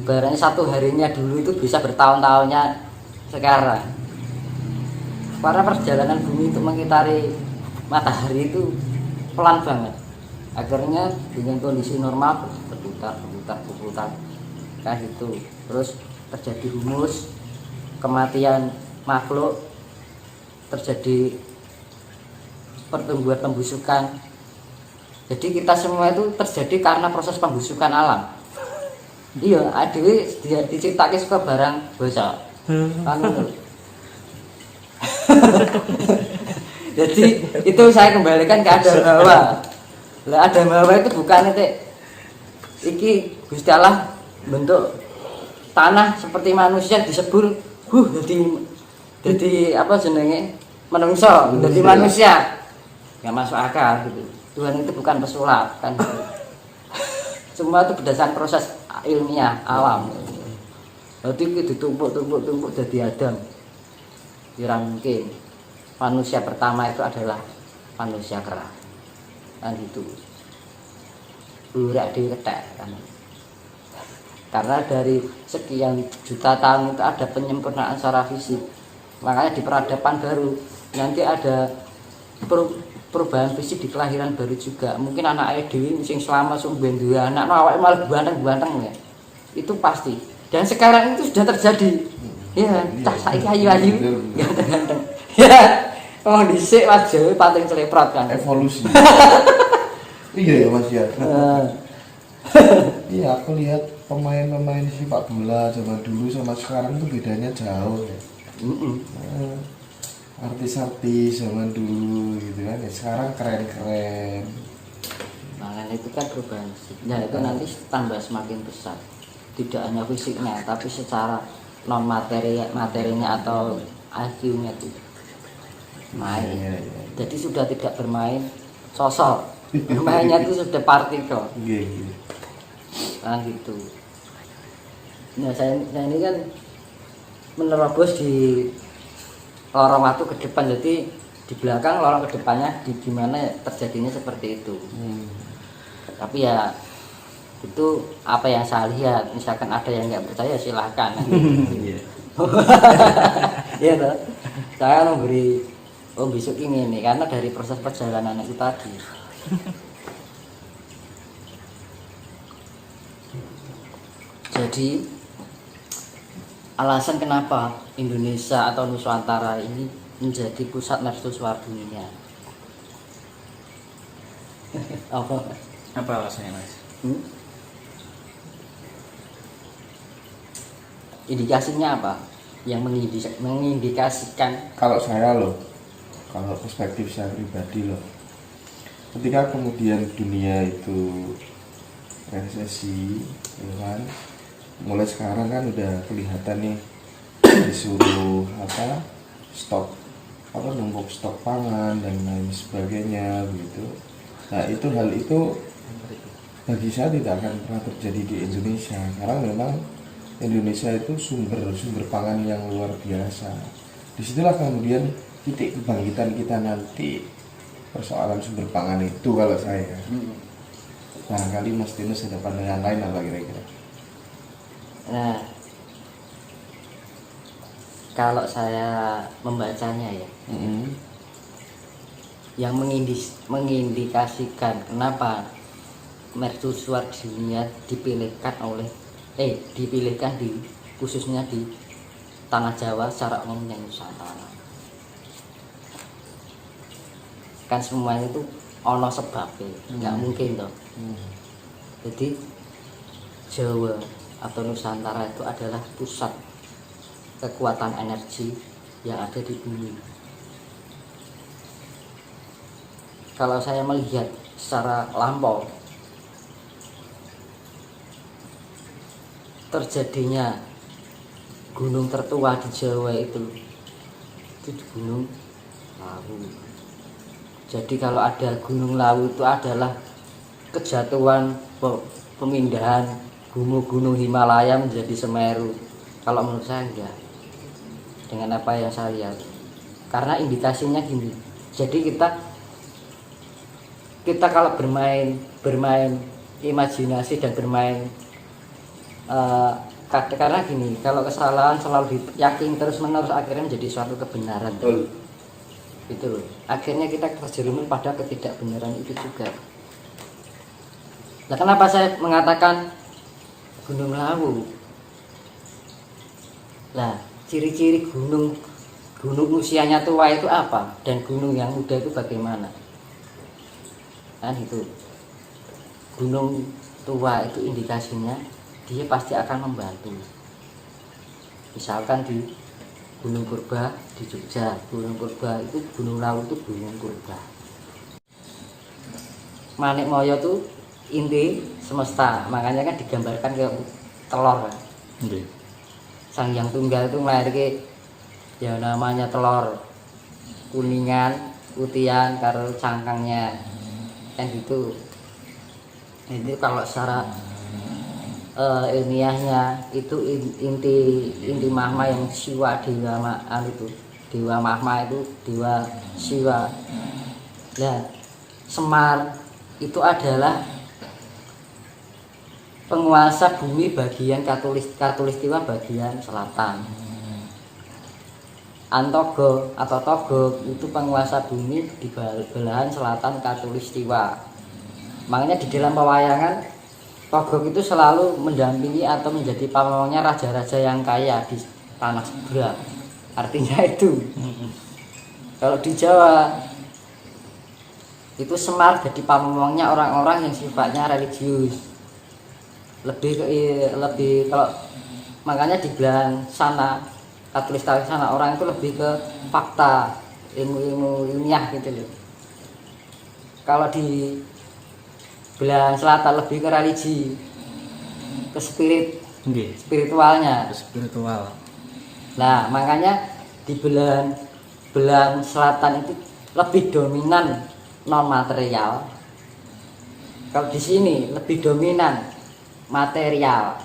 ibaratnya satu harinya dulu itu bisa bertahun-tahunnya sekarang. Karena perjalanan bumi untuk mengitari matahari itu pelan banget. Akhirnya dengan kondisi normal berputar kayak gitu. Terus terjadi humus, kematian makhluk, terjadi pertumbuhan pembusukan. Jadi kita semua itu terjadi karena proses pembusukan alam. Iya, adewe dia diciptake suka barang bocah. Anu. Jadi itu saya kembalikan ke Adam Hawa. Lah Adam Hawa itu bukan itu iki Gusti Allah bentuk tanah seperti manusia disebul jadi apa jenenge menungso jadi manusia. Enggak masuk akal gitu. Tuhan itu bukan pesulap kan. Semua itu berdasarkan proses ilmiah alam. Berarti itu ditumpuk jadi Adam. Kira mungkin manusia pertama itu adalah manusia kera. Kan gitu. Burak diketek kan. Karena dari sekian juta tahun itu ada penyempurnaan secara fisik. Makanya di peradaban baru nanti ada perubahan fisik di kelahiran baru juga. Mungkin anak dewi sing selama sumben dua anak awake malah ganteng ya. Itu pasti. Dan sekarang itu sudah terjadi. Ya, cah saiki ayu-ayu ganteng-ganteng. Ya. Oh, dhisik Mas Jawa pating celeprot kan. Evolusi. Iya ya Mas ya. Iya, aku lihat pemain-pemain sepak bola zaman dulu sama sekarang tuh bedanya jauh ya. Artis-artis zaman dulu gitu kan ya, sekarang keren-keren. Nah, itu kan perubahan fisiknya itu nanti tambah semakin besar. Tidak hanya fisiknya, tapi secara non materinya atau IQ-nya itu main. Ya. Jadi sudah tidak bermain sosok, bermainnya itu sudah partikel. Nah gitu. Nah saya ini kan menerobos di lorong waktu ke depan, jadi di belakang lorong ke depannya di mana terjadinya seperti itu. Tapi ya itu apa yang saya lihat, misalkan ada yang nggak percaya silahkan. Iya toh. Saya memberi besok ini karena dari proses perjalanan itu tadi. Jadi alasan kenapa Indonesia atau Nusantara ini menjadi pusat mercusuar dunia. Apa alasannya Mas? Indikasinya apa? Yang mengindikasikan? Kalau saya loh, kalau perspektif saya pribadi loh, ketika kemudian dunia itu resesi, ya kan, mulai sekarang kan udah kelihatan nih disuruh numpuk stok pangan dan lain sebagainya begitu. Nah hal itu bagi saya tidak akan pernah terjadi di Indonesia karena memang Indonesia itu sumber pangan yang luar biasa. Disitulah kemudian titik kebangkitan kita nanti persoalan sumber pangan itu kalau saya. Barangkali Mas Tinus ada pandangan lain apa kira-kira? Nah, kalau saya membacanya ya, yang mengindikasikan kenapa mercusuar dunia dipilihkan khususnya di tanah Jawa secara umum dan Nusantara. Kan semuanya itu ono sebabnya, nggak mungkin toh. Jadi Jawa atau Nusantara itu adalah pusat kekuatan energi yang ada di bumi. Kalau saya melihat secara lampau terjadinya gunung tertua di Jawa itu di Gunung Lawu. Jadi kalau ada Gunung Lawu itu adalah kejatuhan pemindahan gunung Himalaya menjadi Semeru. Kalau menurut saya enggak. Dengan apa yang saya lihat. Karena indikasinya gini. Jadi kita kalau bermain imajinasi dan bermain karena gini, kalau kesalahan selalu diyakin terus menerus akhirnya menjadi suatu kebenaran. Betul. Gitu loh. Akhirnya kita terjerumus pada ketidakbenaran itu juga. Nah, kenapa saya mengatakan Gunung Lawu? Nah, ciri-ciri gunung usianya tua itu apa, dan gunung yang muda itu bagaimana? Kan itu. Gunung tua itu indikasinya dia pasti akan membantu. Misalkan di Gunung Purba di Jogja, Gunung Purba itu Gunung Lawu itu Gunung Purba. Manik Moyo itu inti semesta, makanya kan digambarkan ke telur kan. Sang Hyang Tunggal itu melahirkan ya namanya telur kuningan, putihan karo cangkangnya kan gitu. Itu kalau secara ilmiahnya itu inti mahma yang siwa dewa itu dewa mahma itu dewa siwa. Nah, Semar itu adalah penguasa bumi bagian katulistiwa bagian selatan. Antogo atau Togo itu penguasa bumi di belahan selatan katulistiwa. Makanya di dalam pewayangan Togog itu selalu mendampingi atau menjadi pamongnya raja-raja yang kaya di tanah seberang. Artinya itu. Kalau di Jawa itu Semar jadi pamongnya orang-orang yang sifatnya religius. Lebih kalau makanya di belahan sana katulistiwa sana orang itu lebih ke fakta, ilmu ilmiah gitu loh. Kalau di belahan selatan lebih ke religi, ke spiritualnya. Spiritual. Nah, makanya di belahan selatan itu lebih dominan non material. Kalau di sini lebih dominan material,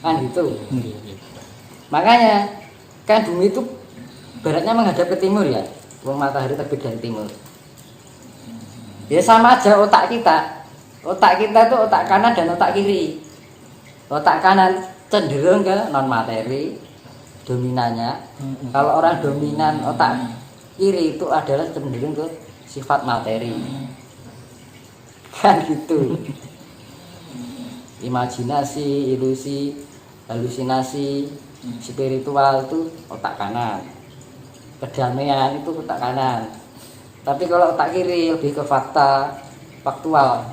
kan gitu. Makanya kan bumi itu baratnya menghadap ke timur ya, matahari terbit dari timur. Ya sama aja otak kita. Otak kita itu otak kanan dan otak kiri. Otak kanan cenderung ke non materi dominannya. Kalau orang dominan otak kiri itu adalah cenderung ke sifat materi. Kan gitu. Imajinasi, ilusi, halusinasi, spiritual itu otak kanan. Kedamaian itu otak kanan. Tapi kalau otak kiri lebih ke faktual.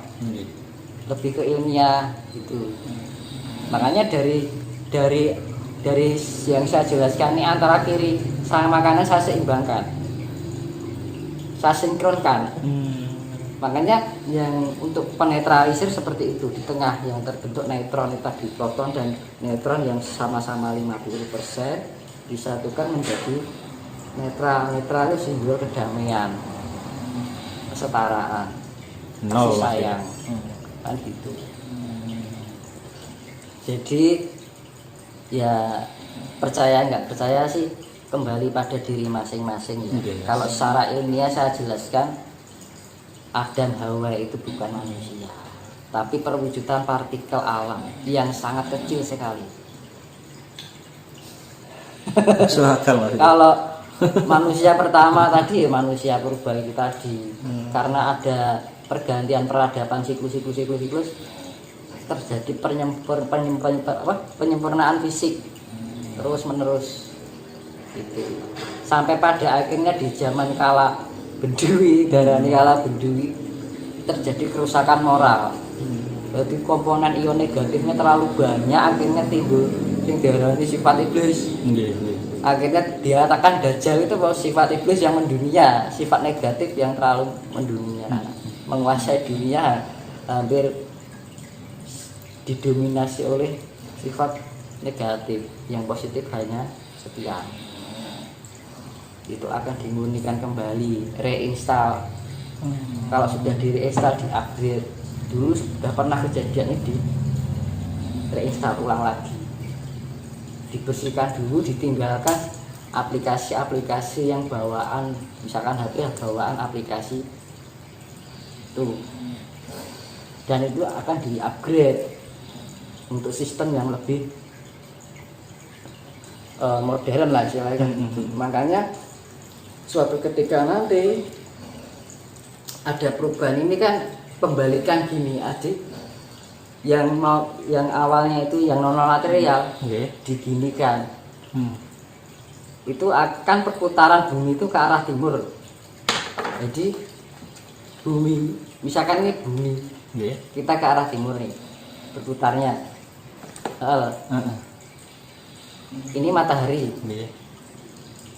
Lebih ke ilmiah gitu. Makanya dari yang saya jelaskan ini antara kiri sama kanan saya seimbangkan, saya sinkronkan. Makanya yang untuk penetralisir seperti itu, di tengah yang terbentuk neutron itu tadi, proton dan neutron yang sama-sama 50% disatukan menjadi netral. Netral itu simbol kedamaian, kesetaraan, kasih sayang, kan gitu. Jadi ya percaya nggak percaya sih kembali pada diri masing-masing ya. Kalau secara ilmiah saya jelaskan Adam Hawa itu bukan manusia, tapi perwujudan partikel alam yang sangat kecil sekali. Kalau manusia pertama tadi manusia purba itu tadi, karena ada pergantian peradaban siklus terjadi penyempurnaan fisik terus menerus itu sampai pada akhirnya di zaman kala Bendui, darani kala Bendui terjadi kerusakan moral. Jadi komponen ion negatifnya terlalu banyak, akhirnya timbul yang darani sifat iblis. Akhirnya dikatakan Dajjal itu bahwa sifat iblis yang mendunia, sifat negatif yang terlalu mendunia, menguasai dunia, hampir didominasi oleh sifat negatif, yang positif hanya sekian. Itu akan dimurnikan kembali, reinstall. Kalau sudah di reinstall, di upgrade, dulu sudah pernah kejadian ini, di reinstall ulang lagi, dibersihkan dulu, ditinggalkan aplikasi-aplikasi yang bawaan, misalkan HP bawaan aplikasi itu, dan itu akan di upgrade untuk sistem yang lebih modern lah istilahnya kan. Makanya suatu ketika nanti ada perubahan ini kan pembalikan gini adik, yang awalnya itu yang non material diginikan, itu akan perputaran bumi itu ke arah timur. Jadi bumi, misalkan ini bumi, kita ke arah timur nih berputarnya. Ini matahari,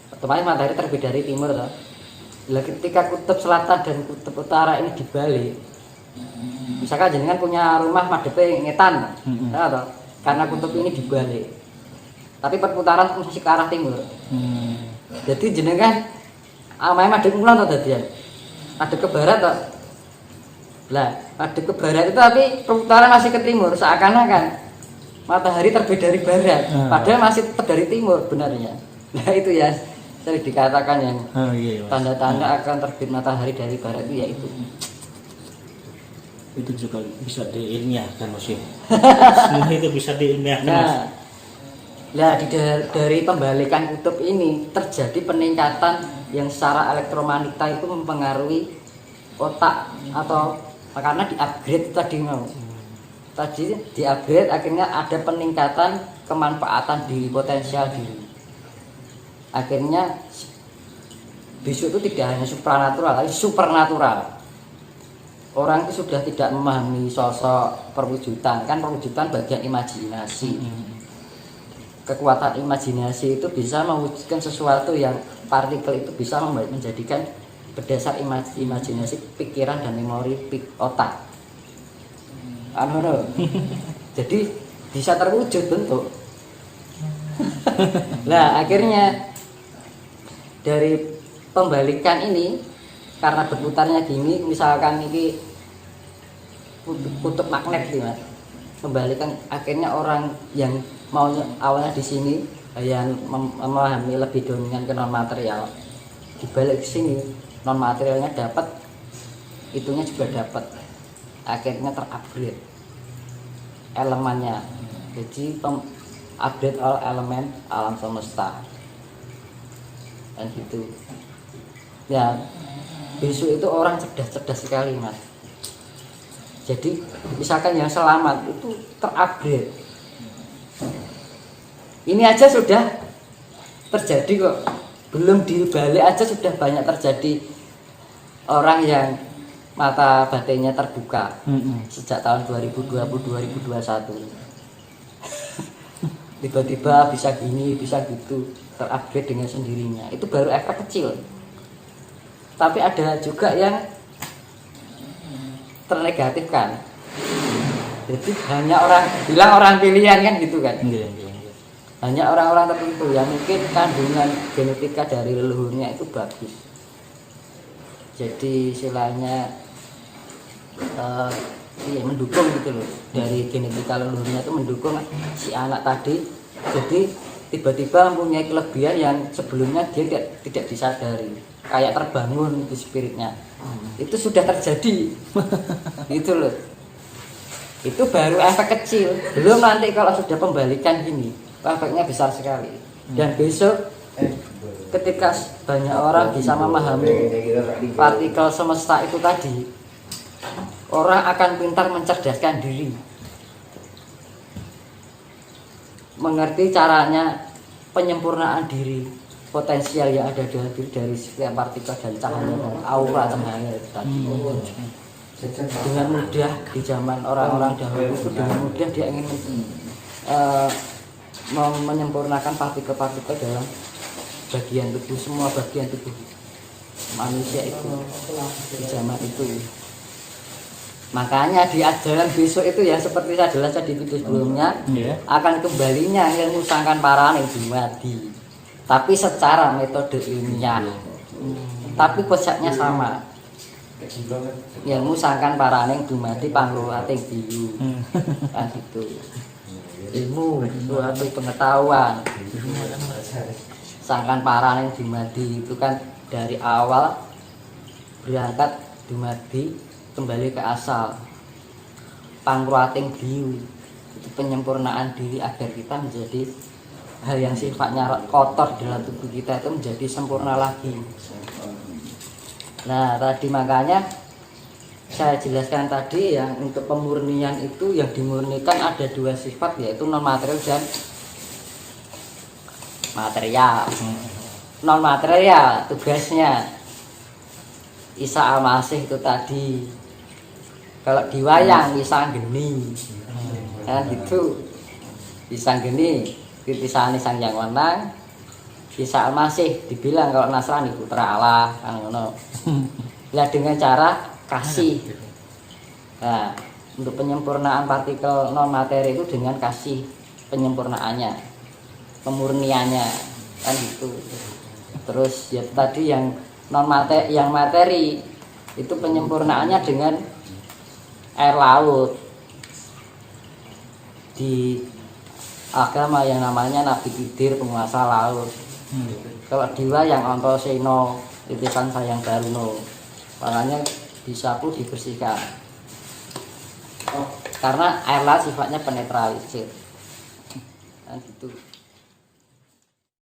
otomatis matahari terbit dari timur toh. Lah ketika kutub selatan dan kutub utara ini dibalik, misalkan jenengan punya rumah madhepe ngetan, toh, karena kutub ini dibalik, tapi perputaran masih ke arah timur. Jadi jenengan amae madhep kulon toh dadian, madhep ke barat toh. Lah madhep ke barat itu tapi perputaran masih ke timur, seakan-akan matahari terbit dari barat, padahal masih tetap dari timur benarnya. Nah itu ya sering dikatakan yang tanda-tanda akan terbit matahari dari barat itu yaitu. Itu juga bisa diilmiahkan Mas. Semua itu bisa diilmiahkan. Nah, dari pembalikan kutub ini terjadi peningkatan yang secara elektromagnetika itu mempengaruhi otak atau karena di-upgrade tadi mau. Tadi di-upgrade akhirnya ada peningkatan kemanfaatan diri, potensial diri. Akhirnya besok itu tidak hanya supranatural, tapi supernatural. Orang itu sudah tidak memahami sosok perwujudan, kan perwujudan bagian imajinasi. Kekuatan imajinasi itu bisa mewujudkan sesuatu yang partikel itu bisa menjadikan berdasar imajinasi pikiran dan memori otak. Jadi bisa terwujud bentuk. Nah akhirnya dari pembalikan ini karena berputarnya gini, misalkan ini kutub magnet gitu Mas, pembalikan akhirnya orang yang mau awalnya di sini yang memahami lebih dominan ke non material, dibalik ke sini non materialnya dapat, itunya juga dapat, akhirnya terupgrade elemennya. Jadi update all elemen alam semesta dan gitu ya. Besok itu orang cerdas sekali Mas. Jadi misalkan yang selamat itu terupgrade, ini aja sudah terjadi kok, belum dibalik aja sudah banyak terjadi orang yang mata batinnya terbuka sejak tahun 2020-2021. Tiba-tiba bisa gini, bisa gitu, terupgrade dengan sendirinya. Itu baru efek kecil. Tapi ada juga yang ternegatifkan. Jadi hanya orang bilang orang pilihan kan gitu kan. Hanya orang-orang tertentu yang mungkin kandungan genetika dari leluhurnya itu bagus. Jadi istilahnya mendukung gitu loh, dari genetika leluhurnya itu mendukung si anak tadi. Jadi tiba-tiba mempunyai kelebihan yang sebelumnya dia tidak disadari, kayak terbangun di spiritnya. Itu sudah terjadi. Gitu loh. Itu baru efek kecil, belum nanti kalau sudah pembalikan gini efeknya besar sekali. Dan besok ketika banyak orang bisa memahami partikel semesta itu tadi, orang akan pintar mencerdaskan diri, mengerti caranya penyempurnaan diri, potensial yang ada dalam diri dari setiap partikel dan cahaya dan aura cahaya itu tadi. Dengan mudah di zaman orang-orang dahulu itu dengan mudah dia ingin menyempurnakan partikel-partikel dalam bagian tubuh, semua bagian tubuh manusia itu di zaman itu. Makanya di ajaran besok itu ya seperti saya jelaskan di video sebelumnya, akan kembalinya ilmu sangkan paraning dumadi, tapi secara metode ilmiah. Tapi konsepnya sama. Ilmu sangkan paraning dumadi pangruwating biyu. Kan gitu. Ilmu suatu pengetahuan. Sangkan paraning dumadi itu kan dari awal berangkat dumadi kembali ke asal, pangruwating biyu itu penyempurnaan diri agar kita menjadi hal yang sifatnya kotor dalam tubuh kita itu menjadi sempurna lagi. Nah tadi makanya saya jelaskan tadi yang untuk pemurnian itu yang dimurnikan ada dua sifat, yaitu non material dan material. Non material tugasnya Isa Al-Masih itu tadi, kalau diwayang Isa Geni, kan gitu. Isa Geni titisan Sang Yang Wenang, Isa Al-Masih dibilang kalau Nasrani putra Allah, kan ngono. Lah dengan cara kasih. Nah, untuk penyempurnaan partikel non materi itu dengan kasih penyempurnaannya, pemurniannya, kan gitu. Terus ya tadi yang non materi, yang materi itu penyempurnaannya dengan air laut. Di agama yang namanya Nabi Khidir, penguasa laut. Kalau diwa yang Antasena, titisan Sayang Daruno, makanya disapu, dibersihkan. Karena air laut sifatnya penetralisir. Kan gitu.